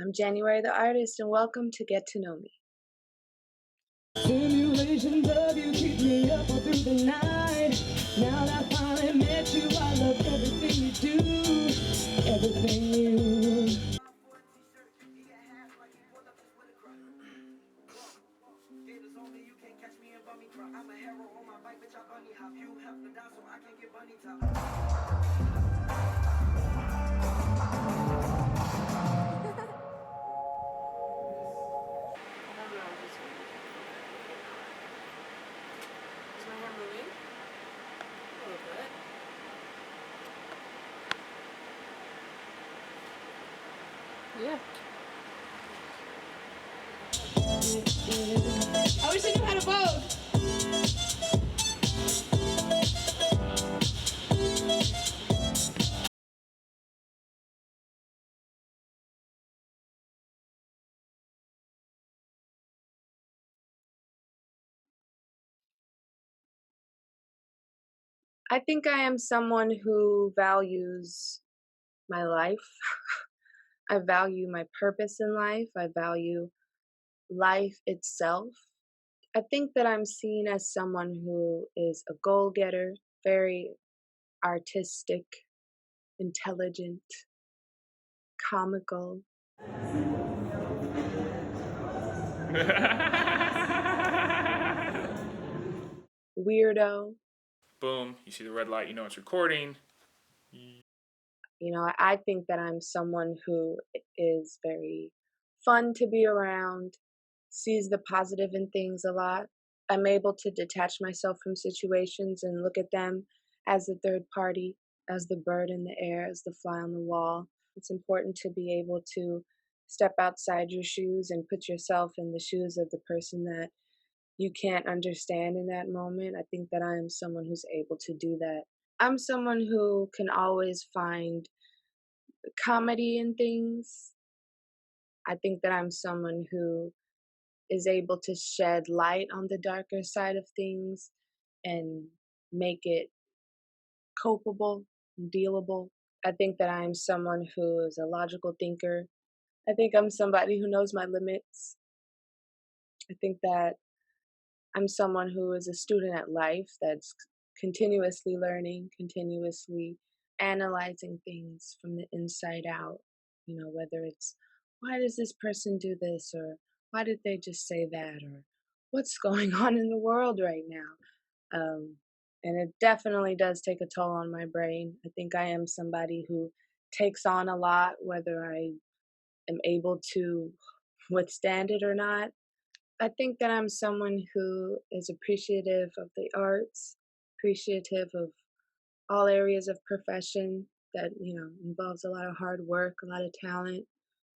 I'm January the artist, and welcome to Get to Know Me. Simulations of you keep me up all through the night. Now that I finally met you, I love everything you do, everything you. I'm a hero on my bike, bitch, I bunny hop. You have to die so I can get bunny top. Is my hair moving? A little bit. Yeah. I wish I knew how to vote. I think I am someone who values my life. I value my purpose in life. I value life itself. I think that I'm seen as someone who is a goal getter, very artistic, intelligent, comical, weirdo. Boom, you see the red light, you know it's recording. I think that I'm someone who is very fun to be around, sees the positive in things a lot. I'm able to detach myself from situations and look at them as a third party, as the bird in the air, as the fly on the wall. It's important to be able to step outside your shoes and put yourself in the shoes of the person that you can't understand in that moment. I think that I am someone who's able to do that. I'm someone who can always find comedy in things. I think that I'm someone who is able to shed light on the darker side of things and make it copable, dealable. I think that I'm someone who is a logical thinker. I think I'm somebody who knows my limits. I think that I'm someone who is a student at life that's continuously learning, continuously analyzing things from the inside out. Whether it's why does this person do this, or why did they just say that, or what's going on in the world right now. And it definitely does take a toll on my brain. I think I am somebody who takes on a lot, whether I am able to withstand it or not. I think that I'm someone who is appreciative of the arts, appreciative of all areas of profession that, involves a lot of hard work, a lot of talent,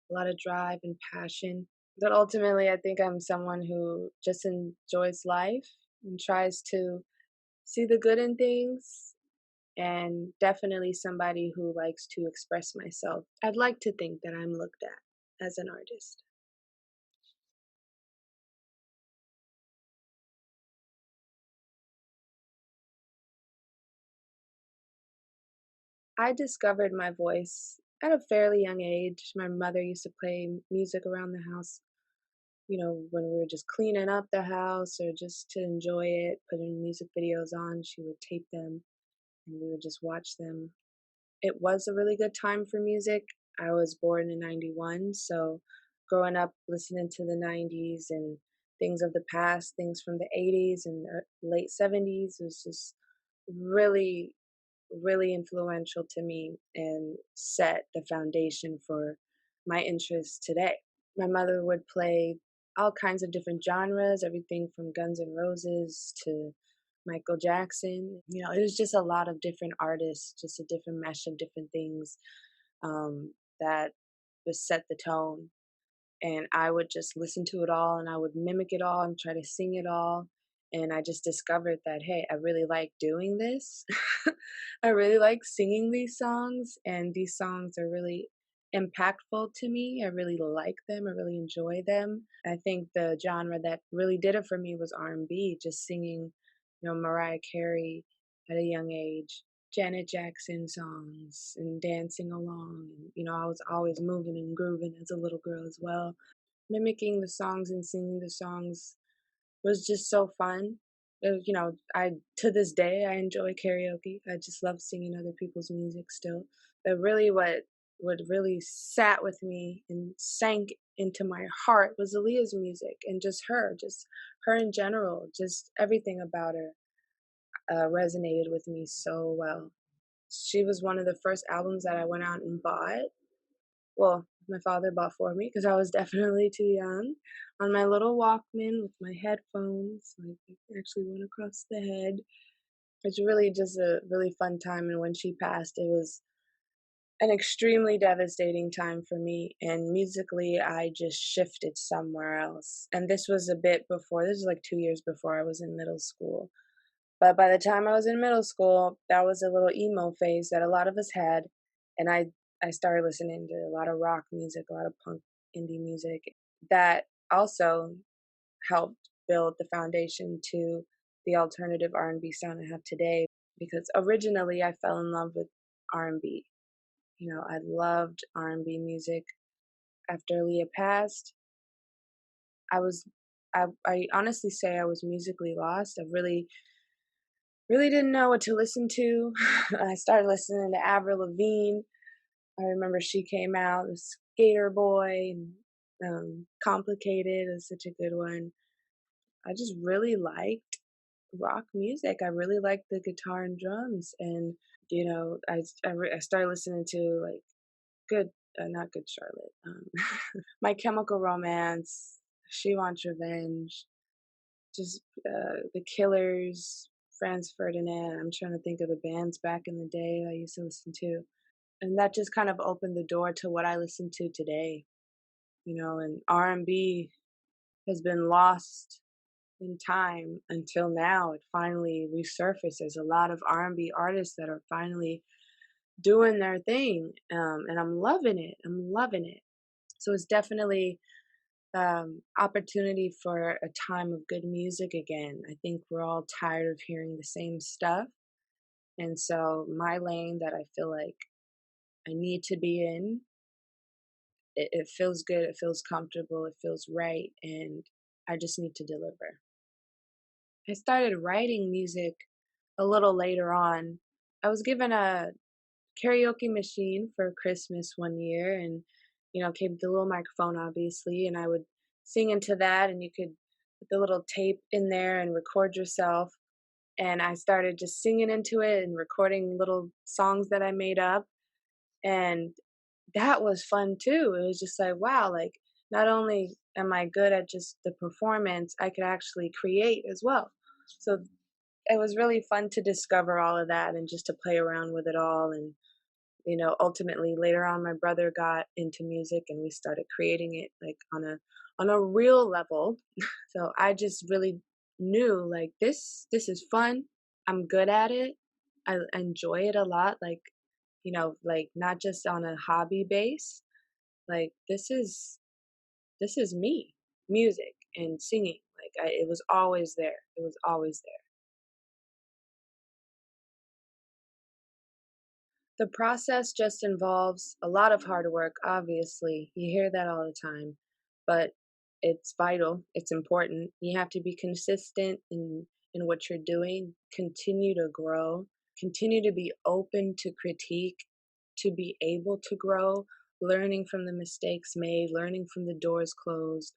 a lot of drive and passion. But ultimately, I think I'm someone who just enjoys life and tries to see the good in things, and definitely somebody who likes to express myself. I'd like to think that I'm looked at as an artist. I discovered my voice at a fairly young age. My mother used to play music around the house, when we were just cleaning up the house or just to enjoy it, putting music videos on. She would tape them and we would just watch them. It was a really good time for music. I was born in 91, so growing up listening to the 90s and things of the past, things from the 80s and late 70s was just really, really influential to me and set the foundation for my interests today. My mother would play all kinds of different genres, everything from Guns N' Roses to Michael Jackson. It was just a lot of different artists, just a different mesh of different things that just set the tone. And I would just listen to it all and I would mimic it all and try to sing it all. And I just discovered that, hey, I really like doing this. I really like singing these songs, and these songs are really impactful to me. I really like them. I really enjoy them. I think the genre that really did it for me was R&B, just singing, Mariah Carey at a young age. Janet Jackson songs and dancing along. And, I was always moving and grooving as a little girl as well. Mimicking the songs and singing the songs was just so fun. I to this day I enjoy karaoke. I just love singing other people's music still. But really, what really sat with me and sank into my heart was Aaliyah's music and just her in general, just everything about her resonated with me so well. She was one of the first albums that I went out and bought. Well, my father bought for me because I was definitely too young. On my little Walkman with my headphones, like it actually went across the head. It's really just a really fun time. And when she passed, it was an extremely devastating time for me. And musically, I just shifted somewhere else. And this was a bit before, this was like 2 years before I was in middle school. But by the time I was in middle school, that was a little emo phase that a lot of us had, and I started listening to a lot of rock music, a lot of punk indie music. That also helped build the foundation to the alternative R&B sound I have today because originally I fell in love with R&B. I loved R&B music. After Leah passed, I was I honestly say I was musically lost. I really didn't know what to listen to. I started listening to Avril Lavigne. I remember she came out, the Skater Boy, and Complicated is such a good one. I just really liked rock music. I really liked the guitar and drums, and I started listening to like good, not Good Charlotte, My Chemical Romance, She Wants Revenge, just the Killers, Franz Ferdinand. I'm trying to think of the bands back in the day I used to listen to. And that just kind of opened the door to what I listen to today. And R&B has been lost in time until now. It finally resurfaced. There's a lot of R&B artists that are finally doing their thing, and I'm loving it. I'm loving it. So it's definitely opportunity for a time of good music again. I think we're all tired of hearing the same stuff. And so my lane that I feel like I need to be in, it feels good, it feels comfortable, it feels right, and I just need to deliver. I started writing music a little later on. I was given a karaoke machine for Christmas one year, and came with the little microphone obviously, and I would sing into that, and you could put the little tape in there and record yourself. And I started just singing into it and recording little songs that I made up, and that was fun too. It was just like, wow, like not only am I good at just the performance, I could actually create as well. So it was really fun to discover all of that and just to play around with it all. And ultimately later on my brother got into music and we started creating it like on a real level. So I just really knew like this is fun. I'm good at it. I enjoy it a lot, like not just on a hobby base. Like this is me, music and singing. Like it was always there. It was always there. The process just involves a lot of hard work, obviously. You hear that all the time, but it's vital. It's important. You have to be consistent in what you're doing, continue to grow, continue to be open to critique, to be able to grow, learning from the mistakes made, learning from the doors closed,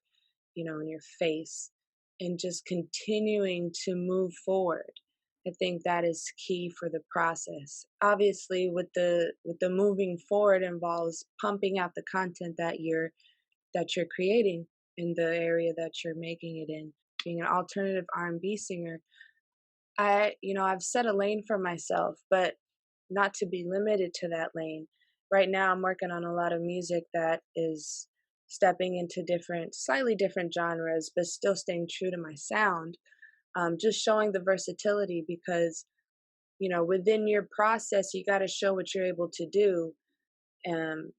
in your face, and just continuing to move forward. I think that is key for the process. Obviously, with the moving forward involves pumping out the content that you're creating in the area that you're making it in. Being an alternative R&B singer, I've set a lane for myself, but not to be limited to that lane. Right now, I'm working on a lot of music that is stepping into slightly different genres, but still staying true to my sound. Just showing the versatility because, within your process, you got to show what you're able to do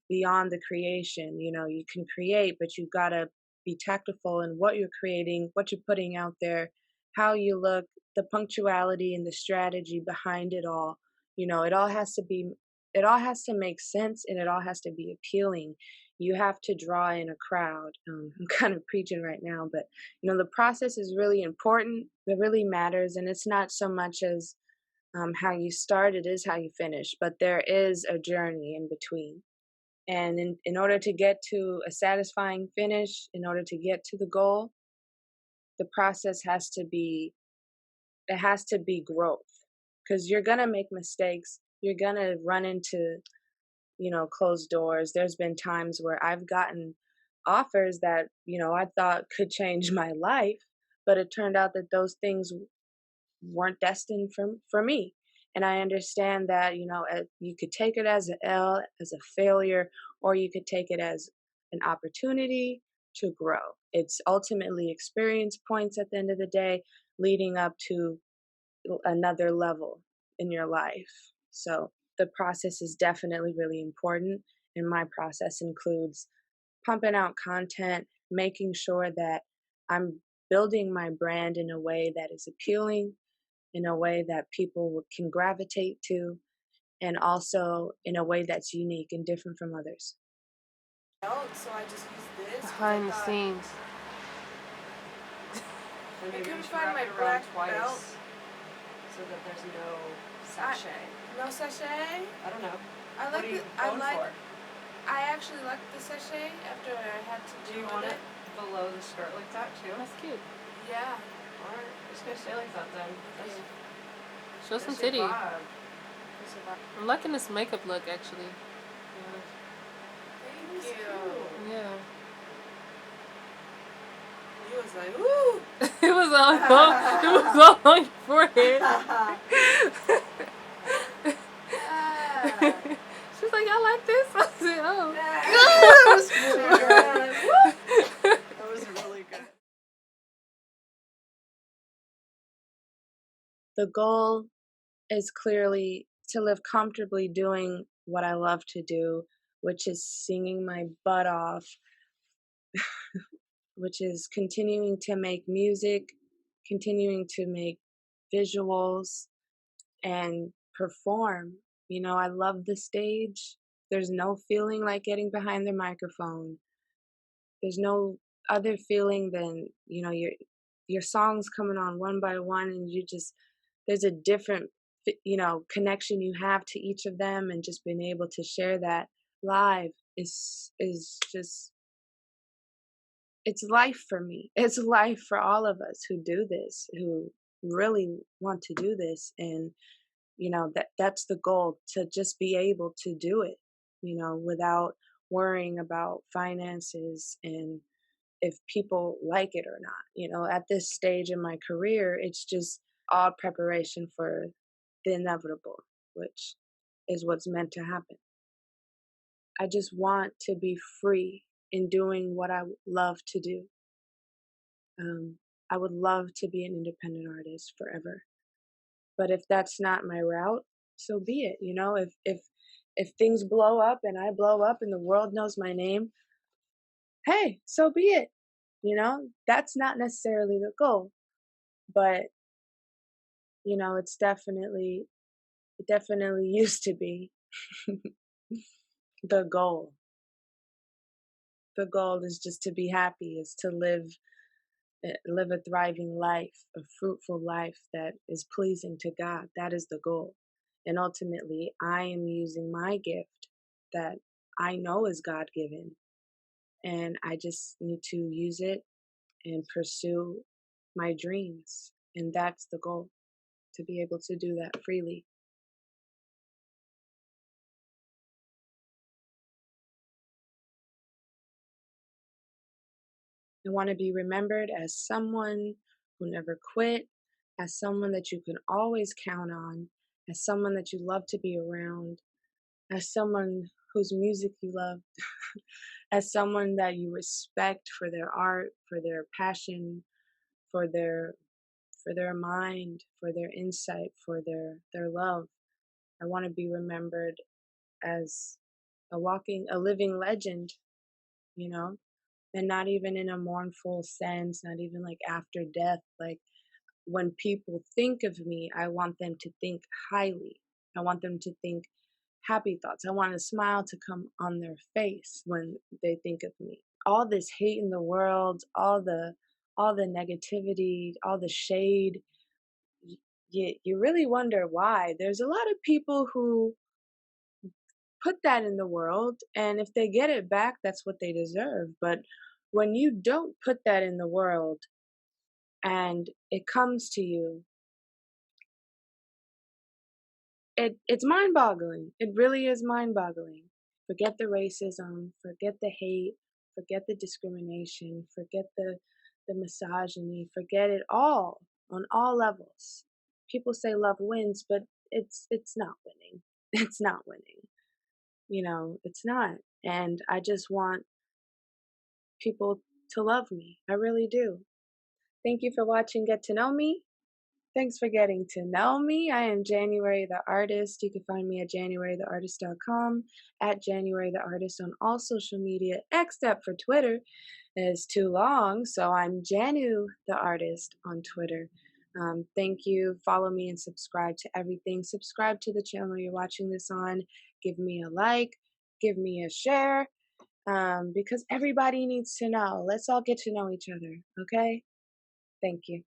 beyond the creation. You can create, but you got to be tactful in what you're creating, what you're putting out there, how you look, the punctuality and the strategy behind it all. It all has to be, it all has to make sense, and it all has to be appealing. You have to draw in a crowd. I'm kind of preaching right now, but the process is really important. It really matters, and it's not so much as how you start, it is how you finish. But there is a journey in between. And in order to get to a satisfying finish, in order to get to the goal, the process has to be, it has to be growth, because you're going to make mistakes. You're going to run into, closed doors. There's been times where I've gotten offers that, I thought could change my life, but it turned out that those things weren't destined for me. And I understand that, you could take it as an L, as a failure, or you could take it as an opportunity to grow. It's ultimately experience points at the end of the day, leading up to another level in your life. So the process is definitely really important. And my process includes pumping out content, making sure that I'm building my brand in a way that is appealing, in a way that people can gravitate to, and also in a way that's unique and different from others. So I just used this. Behind the scenes. I couldn't find my black belt. So that there's no sachet. No sachet? I don't know. I What like are you I going like for? I actually like the sachet after I had to Do deal you with want it. it below the skirt like that too? That's cute. Yeah. Alright, just gonna stay like that then. Okay. Show some That's your titty. vibe. I'm liking this makeup look actually. Yeah. Thank you. Yeah. You was like, woo! It was all on your forehead. She's like, I like this. I said, oh. That was really good. That was really good. The goal is clearly to live comfortably doing what I love to do, which is singing my butt off, which is continuing to make music, continuing to make visuals, and perform. I love the stage. There's no feeling like getting behind the microphone. There's no other feeling than, your songs coming on one by one, and there's a different, connection you have to each of them, and just being able to share that live is just, it's life for me. It's life for all of us who do this, who really want to do this. And that's the goal, to just be able to do it, without worrying about finances and if people like it or not. At this stage in my career, it's just all preparation for the inevitable, which is what's meant to happen. I just want to be free in doing what I love to do. I would love to be an independent artist forever. But if that's not my route, so be it. If things blow up and I blow up and the world knows my name, hey, so be it. That's not necessarily the goal, but it definitely used to be the goal. The goal is just to be happy, is to live a thriving life, a fruitful life that is pleasing to God. That is the goal. And ultimately, I am using my gift that I know is God given, and I just need to use it and pursue my dreams. And that's the goal, to be able to do that freely. I want to be remembered as someone who never quit, as someone that you can always count on, as someone that you love to be around, as someone whose music you love, as someone that you respect for their art, for their passion, for their mind, for their insight, for their love. I want to be remembered as a living legend, you know, and not even in a mournful sense, not even like after death. Like when people think of me, I want them to think highly. I want them to think happy thoughts. I want a smile to come on their face when they think of me. All this hate in the world, all the negativity, all the shade, you really wonder why. There's a lot of people who put that in the world, and if they get it back, that's what they deserve. But when you don't put that in the world and it comes to you, it's mind-boggling. It really is mind-boggling. Forget the racism, forget the hate, forget the discrimination, forget the misogyny, forget it all on all levels. People say love wins, but it's not winning. It's not winning. It's not. And I just want people to love me. I really do. Thank you for watching Get to Know Me. Thanks for getting to know me. I am January the Artist. You can find me at januarytheartist.com, at January the Artist on all social media, except for Twitter. It's too long, so I'm Janu the Artist on Twitter. Thank you. Follow me and subscribe to everything. Subscribe to the channel you're watching this on. Give me a like. Give me a share. Because everybody needs to know. Let's all get to know each other, okay? Thank you.